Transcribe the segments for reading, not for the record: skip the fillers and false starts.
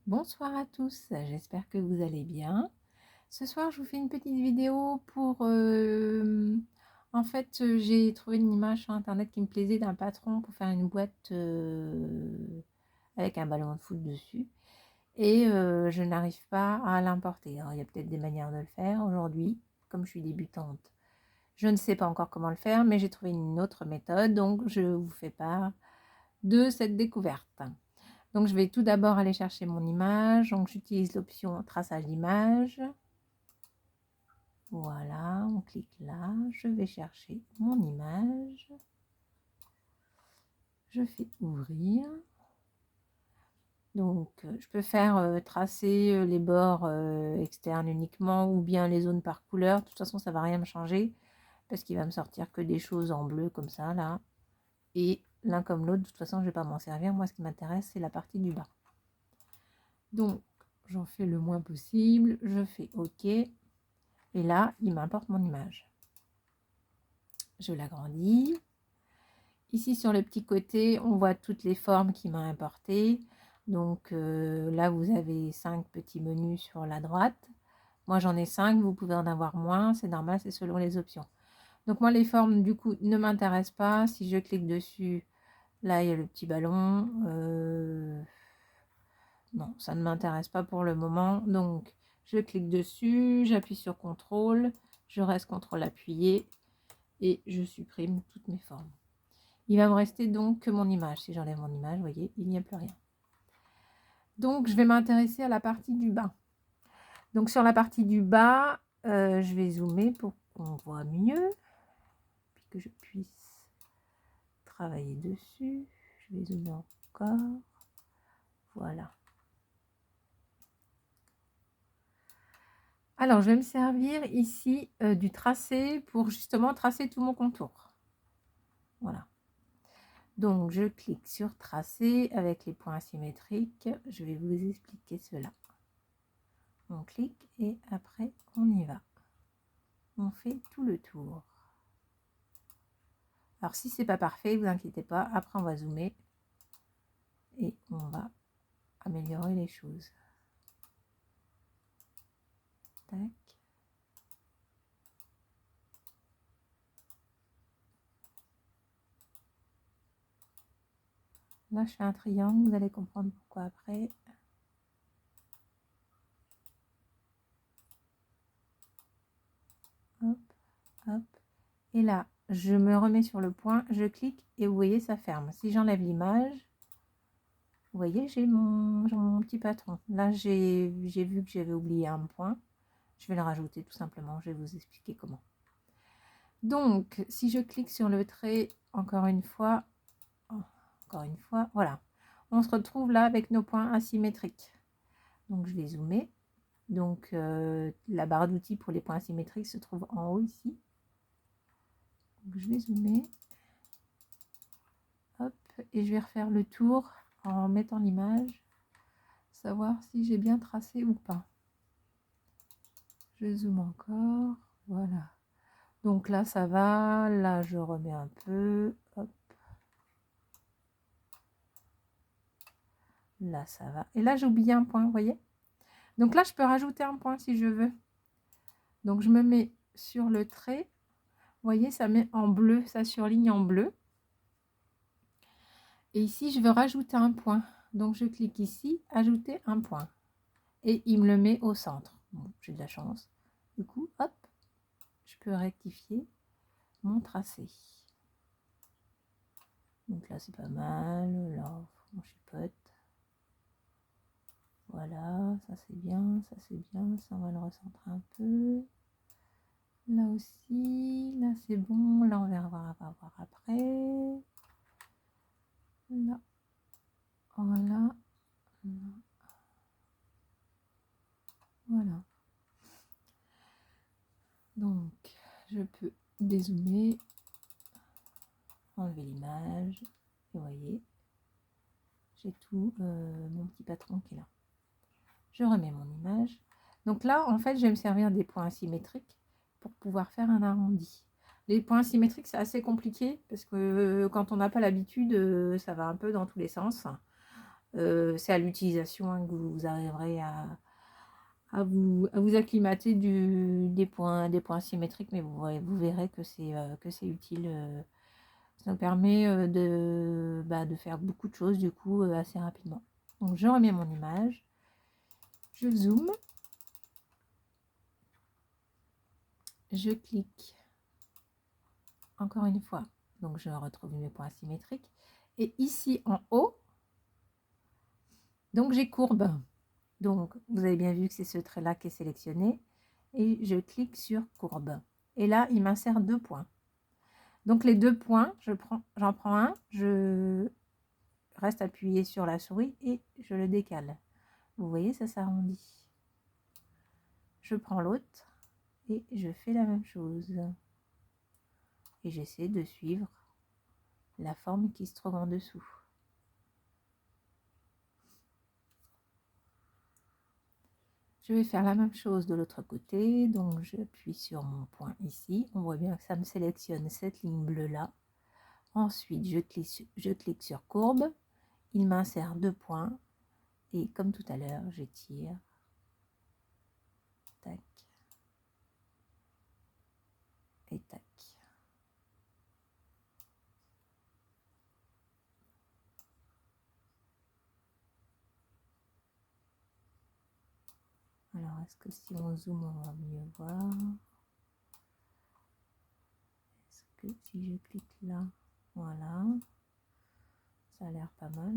Bonsoir à tous, j'espère que vous allez bien. Ce soir, je vous fais une petite vidéo pour... j'ai trouvé une image sur internet qui me plaisait d'un patron pour faire une boîte avec un ballon de foot dessus. Et je n'arrive pas à l'importer. Alors, il y a peut-être des manières de le faire aujourd'hui. Comme je suis débutante, je ne sais pas encore comment le faire, mais j'ai trouvé une autre méthode. Donc, je vous fais part de cette découverte. Donc, je vais tout d'abord aller chercher mon image. Donc, j'utilise l'option traçage d'image. Voilà, on clique là. Je vais chercher mon image. Je fais ouvrir. Donc, je peux faire tracer les bords externes uniquement ou bien les zones par couleur. De toute façon, ça ne va rien me changer parce qu'il va me sortir que des choses en bleu comme ça, là. Et l'un comme l'autre, de toute façon, je ne vais pas m'en servir. Moi, ce qui m'intéresse, c'est la partie du bas. Donc, j'en fais le moins possible. Je fais OK. Et là, il m'importe mon image. Je l'agrandis. Ici, sur le petit côté, on voit toutes les formes qu'il m'a importées. Donc là, vous avez 5 petits menus sur la droite. Moi, j'en ai 5. Vous pouvez en avoir moins. C'est normal, c'est selon les options. Donc moi, les formes, du coup, ne m'intéressent pas. Si je clique dessus, là, il y a le petit ballon. Non, ça ne m'intéresse pas pour le moment. Donc, je clique dessus, j'appuie sur CTRL, je reste CTRL appuyé et je supprime toutes mes formes. Il va me rester donc que mon image. Si j'enlève mon image, vous voyez, il n'y a plus rien. Donc, je vais m'intéresser à la partie du bas. Donc, sur la partie du bas, je vais zoomer pour qu'on voit mieux, puis que je puisse travailler dessus. Je vais zoomer encore. Voilà. Alors, je vais me servir ici du tracé pour justement tracer tout mon contour. Voilà. Donc, je clique sur tracer avec les points symétriques. Je vais vous expliquer cela. On clique et après, on y va. On fait tout le tour. Alors, si c'est pas parfait, vous inquiétez pas. Après, on va zoomer et on va améliorer les choses. Tac. Là, je fais un triangle. Vous allez comprendre pourquoi après. Hop, hop. Et là, je me remets sur le point, je clique et vous voyez, ça ferme. Si j'enlève l'image, vous voyez, j'ai mon petit patron. Là, j'ai vu que j'avais oublié un point. Je vais le rajouter tout simplement. Je vais vous expliquer comment. Donc, si je clique sur le trait, encore une fois, voilà. On se retrouve là avec nos points asymétriques. Donc, je vais zoomer. Donc, la barre d'outils pour les points asymétriques se trouve en haut ici. Donc, je vais zoomer. Hop, et je vais refaire le tour en mettant l'image, savoir si j'ai bien tracé ou pas. Je zoome encore, voilà. Donc là, ça va. Là, je remets un peu. Hop. Là, ça va. Et là, j'ai oublié un point, vous voyez. Donc là, je peux rajouter un point si je veux. Donc, je me mets sur le trait. Vous voyez, ça met en bleu, ça surligne en bleu. Et ici, je veux rajouter un point. Donc, je clique ici, ajouter un point. Et il me le met au centre. Bon, j'ai de la chance. Du coup, hop, je peux rectifier mon tracé. Donc là, c'est pas mal. Là, on chipote. Voilà, ça c'est bien, ça c'est bien. Ça, on va le recentrer un peu. Là aussi, là c'est bon. Là, on va voir après. Là, voilà. Voilà. Donc, je peux dézoomer, enlever l'image. Et vous voyez, j'ai tout mon petit patron qui est là. Je remets mon image. Donc là, en fait, je vais me servir des points symétriques pour pouvoir faire un arrondi. Les points symétriques, c'est assez compliqué parce que quand on n'a pas l'habitude, ça va un peu dans tous les sens. C'est à l'utilisation hein, que vous arriverez à vous acclimater des points symétriques, mais vous verrez que c'est utile. Ça me permet de faire beaucoup de choses du coup assez rapidement. Donc je remets mon image, je zoome, je clique encore une fois, donc je retrouve mes points symétriques. Et ici en haut, donc j'ai courbe. Donc vous avez bien vu que c'est ce trait là qui est sélectionné. Et je clique sur courbe. Et là, il m'insère 2 points. Donc les 2 points, j'en prends un, je reste appuyé sur la souris et je le décale. Vous voyez, ça s'arrondit. Je prends l'autre et je fais la même chose. Et j'essaie de suivre la forme qui se trouve en dessous. Je vais faire la même chose de l'autre côté, donc j'appuie sur mon point ici. On voit bien que ça me sélectionne cette ligne bleue là. Ensuite, je clique sur courbe. Il m'insère 2 points. Et comme tout à l'heure, j'étire. Tac. Et tac. Alors, est-ce que si on zoome, on va mieux voir? Est-ce que si je clique là, voilà, ça a l'air pas mal.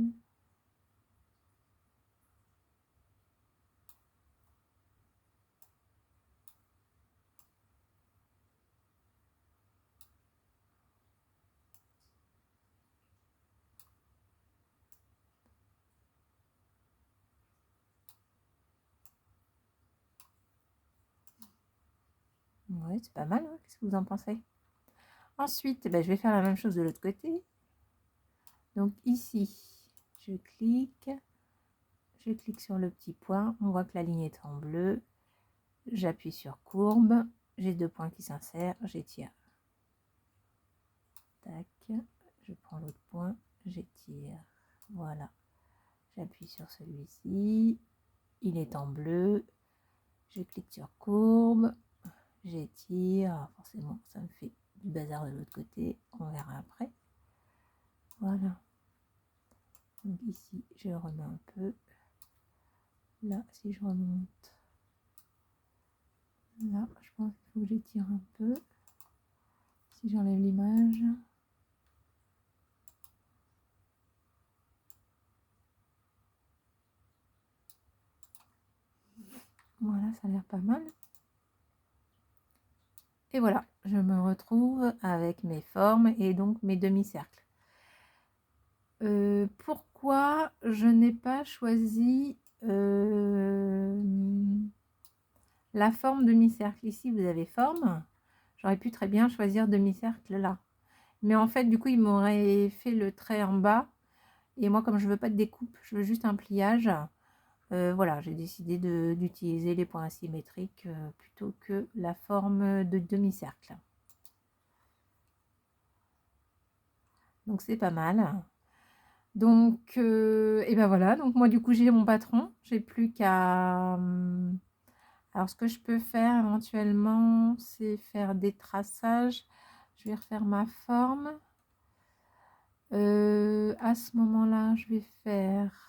Oui, c'est pas mal, hein. Qu'est-ce que vous en pensez? Ensuite, je vais faire la même chose de l'autre côté. Donc ici, je clique sur le petit point, on voit que la ligne est en bleu. J'appuie sur courbe, j'ai 2 points qui s'insèrent, j'étire. Tac, je prends l'autre point, j'étire. Voilà. J'appuie sur celui-ci, il est en bleu. Je clique sur courbe, j'étire. Forcément, ça me fait du bazar de l'autre côté, on verra après. Voilà. Donc ici, je remets un peu. Là, si je remonte, là, je pense qu'il faut que j'étire un peu. Si j'enlève l'image. Voilà, ça a l'air pas mal. Et voilà, je me retrouve avec mes formes et donc mes demi-cercles. Pourquoi je n'ai pas choisi la forme demi-cercle? Ici, vous avez forme. J'aurais pu très bien choisir demi-cercle là. Mais en fait, du coup, il m'aurait fait le trait en bas. Et moi, comme je veux pas de découpe, je veux juste un pliage. Voilà, j'ai décidé d'utiliser les points asymétriques plutôt que la forme de demi-cercle. Donc, c'est pas mal. Donc, et ben voilà. Donc, moi, du coup, j'ai mon patron. J'ai plus qu'à... alors, ce que je peux faire éventuellement, c'est faire des traçages. Je vais refaire ma forme. À ce moment-là, je vais faire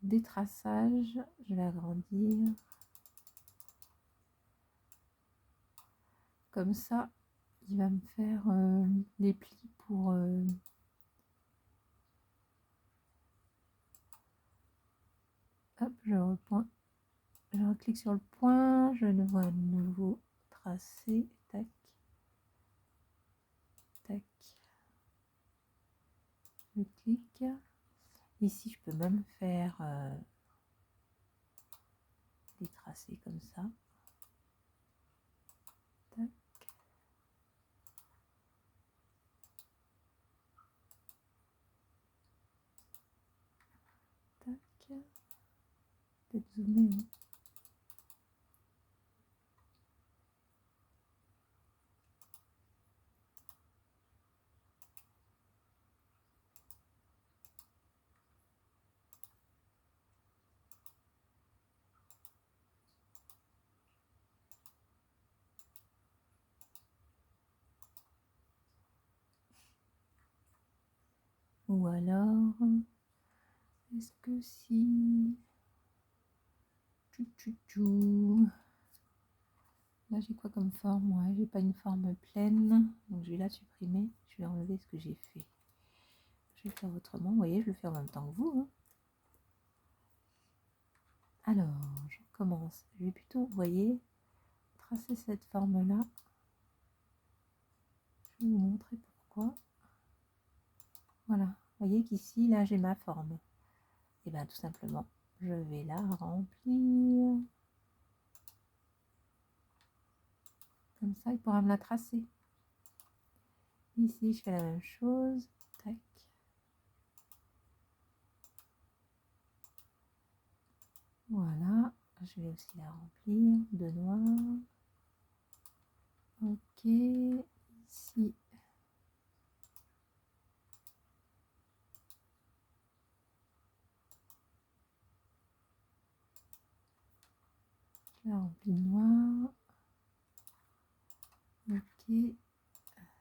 des traçages. Je vais agrandir. Comme ça, il va me faire les plis pour... hop, je reclique sur le point, je le vois à nouveau tracé. Tac, tac. Je clique. Ici, je peux même faire des tracés comme ça. Tac. Tac. Peut-être zoomer. Hein. Ou alors, est-ce que si... Là, j'ai quoi comme forme? Ouais, j'ai pas une forme pleine. Donc, je vais la supprimer. Je vais enlever ce que j'ai fait. Je vais faire autrement. Vous voyez, je le fais en même temps que vous. Hein. Alors, je commence. Je vais plutôt, vous voyez, tracer cette forme-là. Je vais vous montrer pourquoi. Voilà. Vous voyez qu'ici, là, j'ai ma forme. Et bien, tout simplement, je vais la remplir. Comme ça, il pourra me la tracer. Ici, je fais la même chose. Tac. Voilà. Je vais aussi la remplir de noir. Ok. Ici. Je la remplis de noir. Ok.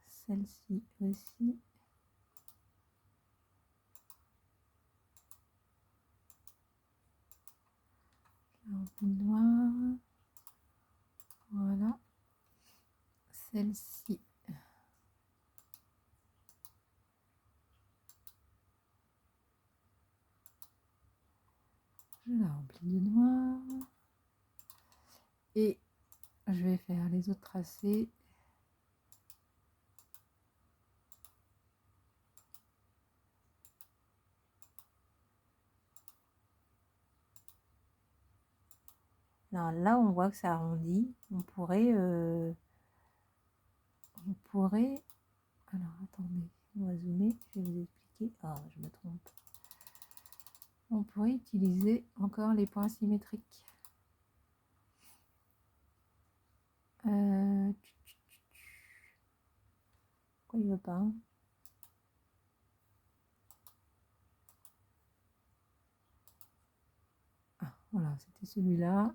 Celle-ci aussi. Je la remplis de noir. Voilà. Celle-ci. Je la remplis de noir. Et je vais faire les autres tracés. Alors là, on voit que ça arrondit. On pourrait... Alors, attendez. On va zoomer. Je vais vous expliquer. Oh, je me trompe. On pourrait utiliser encore les points symétriques. Pourquoi il veut pas? Ah, voilà, c'était celui-là.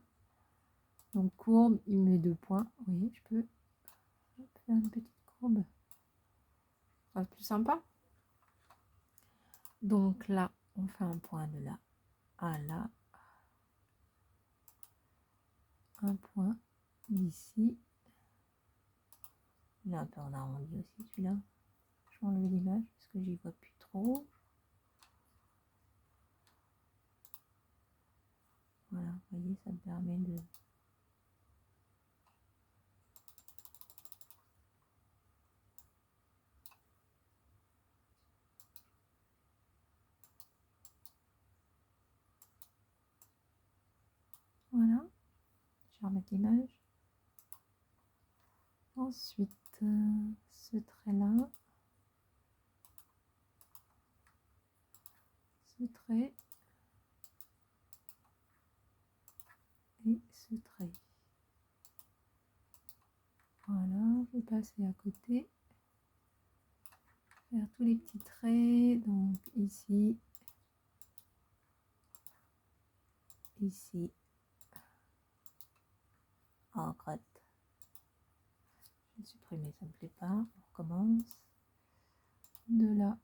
Donc courbe, il met 2 points. Vous voyez, je peux faire une petite courbe. Ça va être plus sympa. Donc là, on fait un point de là à là. Un point d'ici. Là, un peu en arrondi aussi celui-là. Je vais enlever l'image parce que j'y vois plus trop. Voilà, vous voyez, ça me permet de... Voilà. Je vais remettre l'image. Ensuite, ce trait-là. Ce trait. Et ce trait. Voilà, je vais passer à côté. Faire tous les petits traits. Donc ici. Ici. En crotte. Je vais supprimer, ça ne me plaît pas. On recommence. De là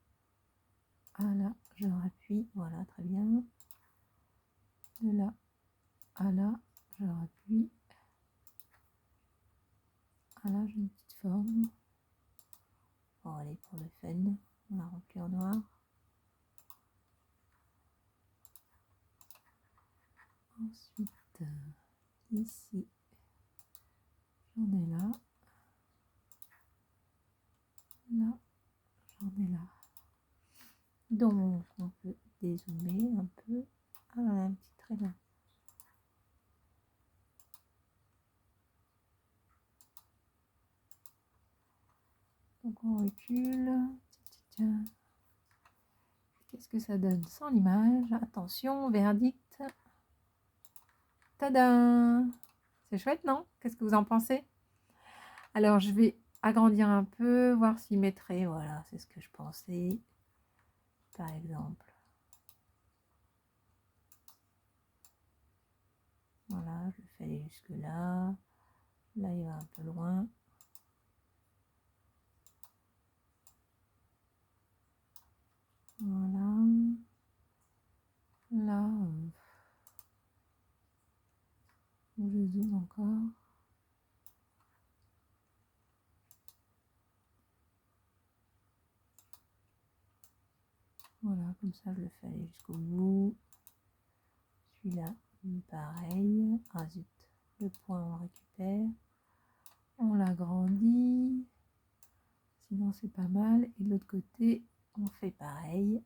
à là, je rappuie. Voilà, très bien. De là à là, je rappuie. Ah là, j'ai une petite forme. Bon, allez, pour le fun, on la remplit en noir. Ensuite, ici, j'en ai là. Là, j'en ai là. Donc, on peut dézoomer un peu. Ah, on a un petit trait là. Donc, on recule. Qu'est-ce que ça donne sans l'image? Attention, verdict. Tadam! C'est chouette, non? Qu'est-ce que vous en pensez? Alors, je vais agrandir un peu, voir s'il mettrait. Voilà, c'est ce que je pensais. Par exemple. Voilà, je le fais aller jusque là. Là, il va un peu loin. Là, je zoome encore. Voilà, comme ça je le fais aller jusqu'au bout. Celui-là, pareil. Ah zut, le point on récupère. On l'agrandit. Sinon c'est pas mal. Et de l'autre côté, on fait pareil.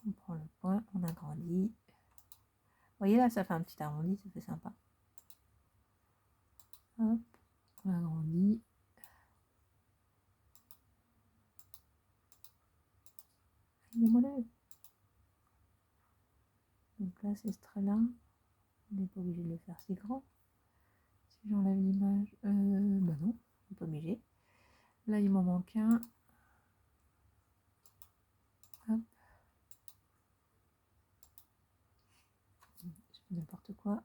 On prend le point, on agrandit. Vous voyez là, ça fait un petit arrondi, ça fait sympa. Hop, on agrandit. Donc là, c'est ce trait-là. On n'est pas obligé de le faire si grand. Si j'enlève l'image, bah non, on n'est pas obligé. Là, il m'en manque un. Hop. Je fais n'importe quoi.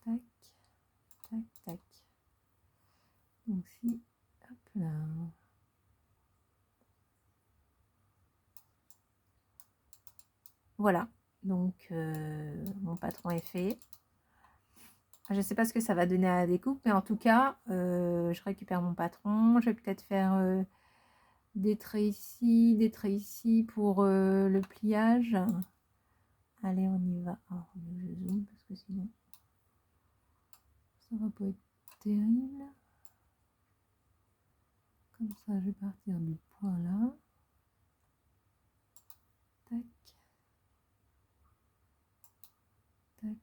Tac, tac, tac. Donc si, hop là. Voilà, donc mon patron est fait. Je ne sais pas ce que ça va donner à la découpe, mais en tout cas, je récupère mon patron. Je vais peut-être faire des traits ici pour le pliage. Allez, on y va. Alors, je zoome parce que sinon, ça va pas être terrible. Comme ça, je vais partir du point là. Tac. Tac.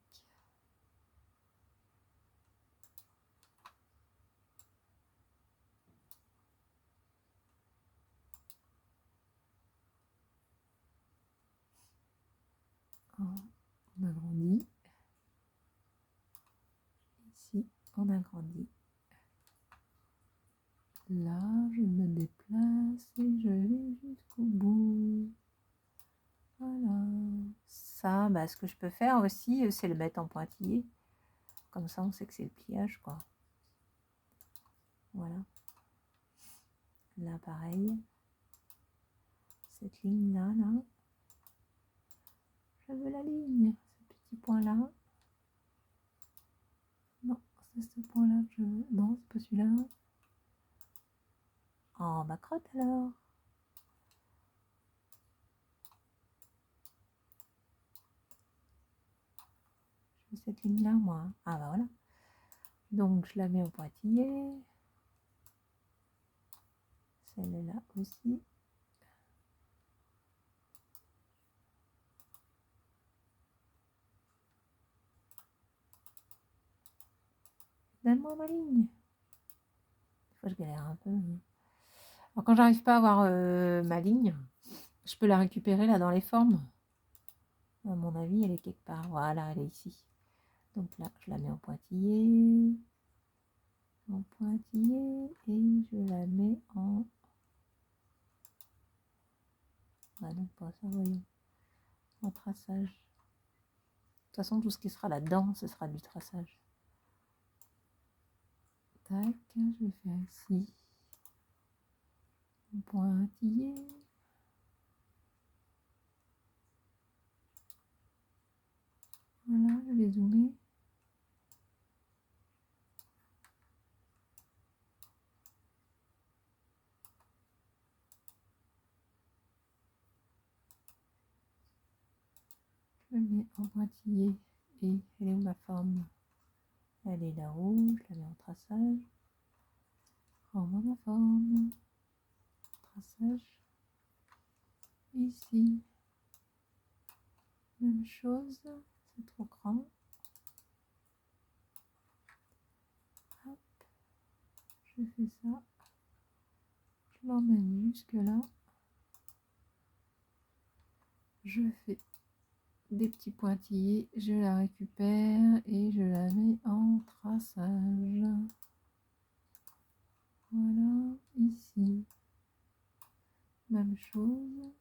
On agrandit. Ici, on agrandit. Là, je me déplace et je vais jusqu'au bout. Voilà. Ça, bah, ce que je peux faire aussi, c'est le mettre en pointillé. Comme ça, on sait que c'est le pliage, quoi. Voilà. Là, pareil. Cette ligne-là, là. Je veux la ligne. Ce petit point-là. Non, c'est ce point-là que je veux. Non, c'est pas celui-là. Oh, ma crotte, alors. Je veux cette ligne-là, moi. Ah, bah voilà. Donc, je la mets en pointillé. Celle-là aussi. Donne-moi ma ligne. Des fois, je galère un peu. Alors, quand j'arrive pas à avoir ma ligne, je peux la récupérer là dans les formes. À mon avis, elle est quelque part. Voilà, elle est ici. Donc là, je la mets en pointillé. En pointillé. Et je la mets en... Ah non, pas ça, voyons. En traçage. De toute façon, tout ce qui sera là-dedans, ce sera du traçage. Tac, je vais faire ici. En pointillé. Voilà, je vais zoomer. Je mets en pointillé. Et elle est où ma forme? Elle est là-haut, je la mets en traçage. Prends-moi ma forme. Traçage. Ici. Même chose, c'est trop grand. Hop. Je fais ça. Je l'emmène jusque là. Je fais des petits pointillés, je la récupère et je la mets en traçage. Voilà, ici. Même chose.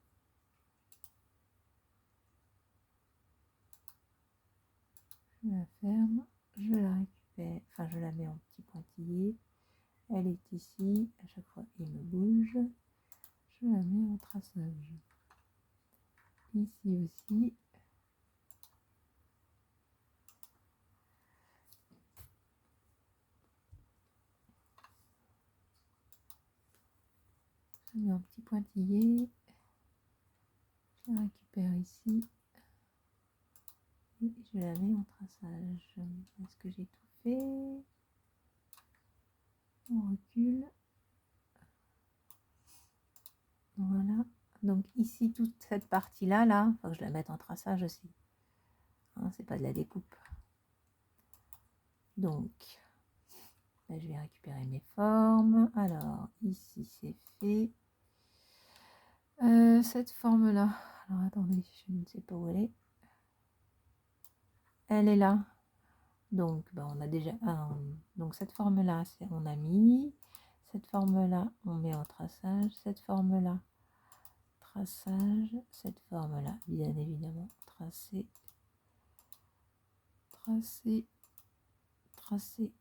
Je la ferme, je la récupère, enfin je la mets en petit pointillé. Elle est ici, à chaque fois il me bouge. je la mets en traçage. Ici aussi. Je mets un petit pointillé. Je la récupère ici. Et je la mets en traçage. Est-ce que j'ai tout fait? On recule. Voilà. Donc ici, toute cette partie-là, là, faut que je la mette en traçage aussi. Hein, c'est pas de la découpe. Donc, là, je vais récupérer mes formes. Alors, ici, c'est fait. Cette forme-là. Alors, attendez, je ne sais pas où elle est. Elle est là. Donc, ben, on a déjà... donc, cette forme-là, on a mis. Cette forme-là, on met en traçage. Cette forme-là, traçage. Cette forme-là, bien évidemment, tracé. Tracé. Tracé.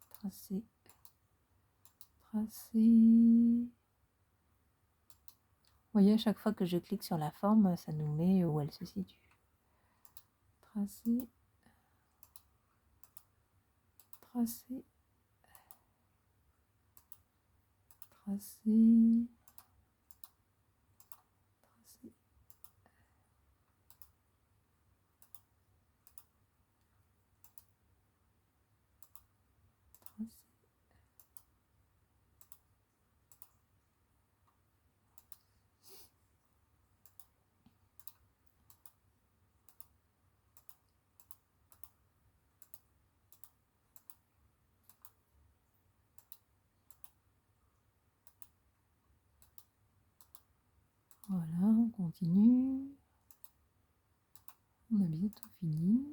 Tracé. Tracé. Vous voyez, à chaque fois que je clique sur la forme, ça nous met où elle se situe. Tracé. Tracé. Tracé. Tracé. Tracé. Voilà, on continue. On a bientôt fini.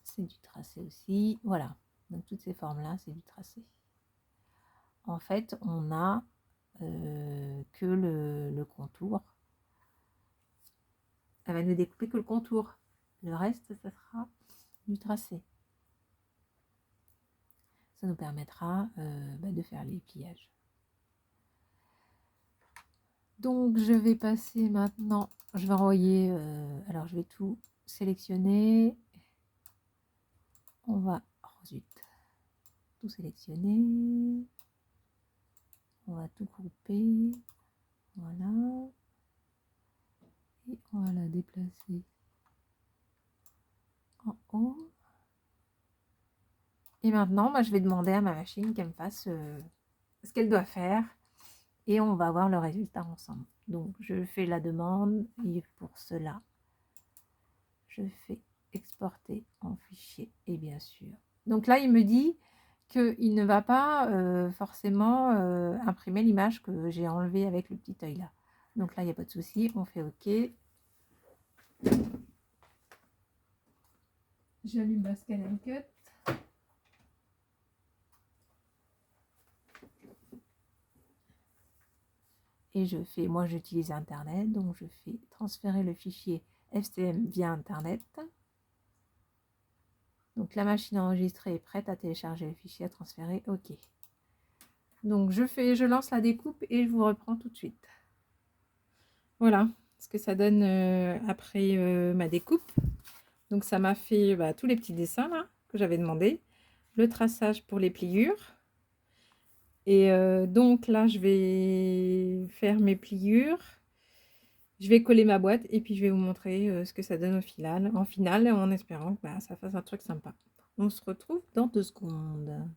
C'est du tracé aussi. Voilà, donc toutes ces formes-là, c'est du tracé. En fait, on a que le contour. Elle va ne découper que le contour. Le reste, ça sera du tracé. Ça nous permettra de faire les pliages. Donc je vais passer maintenant, je vais envoyer, alors je vais tout sélectionner. On va ensuite tout sélectionner. On va tout grouper. Voilà. Et on va la déplacer en haut. Et maintenant, je vais demander à ma machine qu'elle me fasse ce qu'elle doit faire. Et on va voir le résultat ensemble. Donc, je fais la demande et pour cela, je fais exporter en fichier et bien sûr. Donc là, il me dit qu'il ne va pas forcément imprimer l'image que j'ai enlevée avec le petit œil là. Donc là, il n'y a pas de souci, on fait OK. J'allume ma Scan & Cut. Et je fais, moi j'utilise Internet, donc je fais transférer le fichier FCM via Internet. Donc la machine enregistrée est prête à télécharger le fichier, à transférer, OK. Donc je lance la découpe et je vous reprends tout de suite. Voilà ce que ça donne après ma découpe. Donc ça m'a fait tous les petits dessins là que j'avais demandé, le traçage pour les pliures. Et donc là je vais faire mes pliures. Je vais coller ma boîte et puis je vais vous montrer ce que ça donne en finale, en espérant que ça fasse un truc sympa. On se retrouve dans 2 secondes.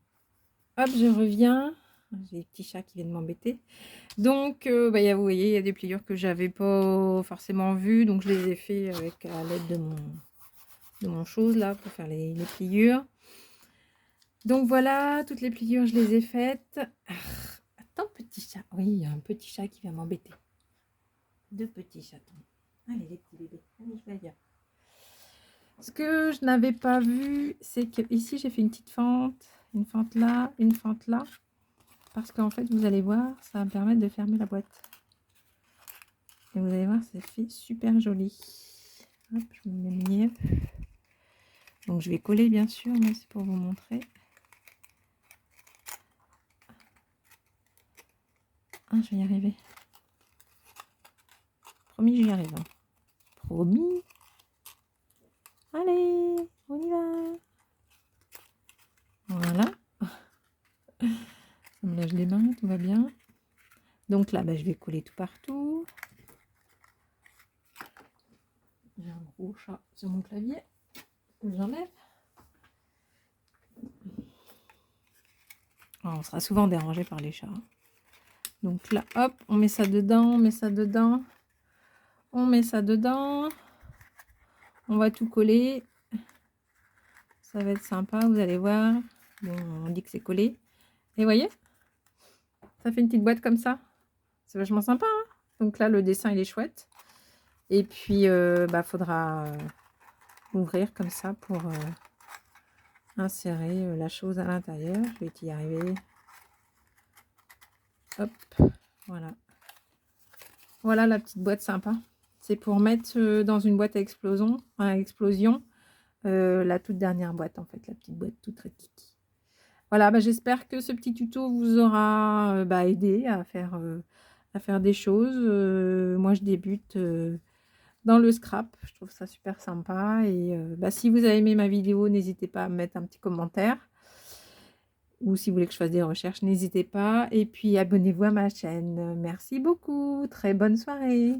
Hop, je reviens. J'ai des petits chats qui viennent m'embêter. Donc, vous voyez, il y a des pliures que j'avais pas forcément vues. Donc, je les ai fait avec à l'aide de mon chose là pour faire les pliures. Donc, voilà, toutes les pliures, je les ai faites. Attends, petit chat. Oui, il y a un petit chat qui vient m'embêter. 2 petits chatons. Allez, les petits bébés. Allez, je vais ailleurs. Ce que je n'avais pas vu, c'est que ici j'ai fait une petite fente. Une fente là, une fente là. Parce qu'en fait, vous allez voir, ça va me permettre de fermer la boîte. Et vous allez voir, ça fait super joli. Hop, je me mets le mieux. Donc je vais coller bien sûr, mais c'est pour vous montrer. Ah, je vais y arriver. Promis, j'y arrive. Hein. Promis. Allez, on y va. Voilà. Ça me lâche les mains, tout va bien. Donc là, bah, je vais coller tout partout. J'ai un gros chat sur mon clavier. J'enlève. On sera souvent dérangé par les chats. Donc là, hop, on met ça dedans, on met ça dedans. On met ça dedans. On va tout coller. Ça va être sympa, vous allez voir. Bon, on dit que c'est collé. Et vous voyez, ça fait une petite boîte comme ça. C'est vachement sympa. Hein. Donc là, le dessin, il est chouette. Et puis, bah, faudra ouvrir comme ça pour insérer la chose à l'intérieur. Je vais y arriver. Hop, voilà. Voilà la petite boîte sympa. C'est pour mettre dans une boîte à explosion, la toute dernière boîte en fait, la petite boîte toute très kiki. Voilà, bah, j'espère que ce petit tuto vous aura aidé à faire des choses. Moi, je débute dans le scrap. Je trouve ça super sympa. Et si vous avez aimé ma vidéo, n'hésitez pas à me mettre un petit commentaire. Ou si vous voulez que je fasse des recherches, n'hésitez pas. Et puis, abonnez-vous à ma chaîne. Merci beaucoup. Très bonne soirée.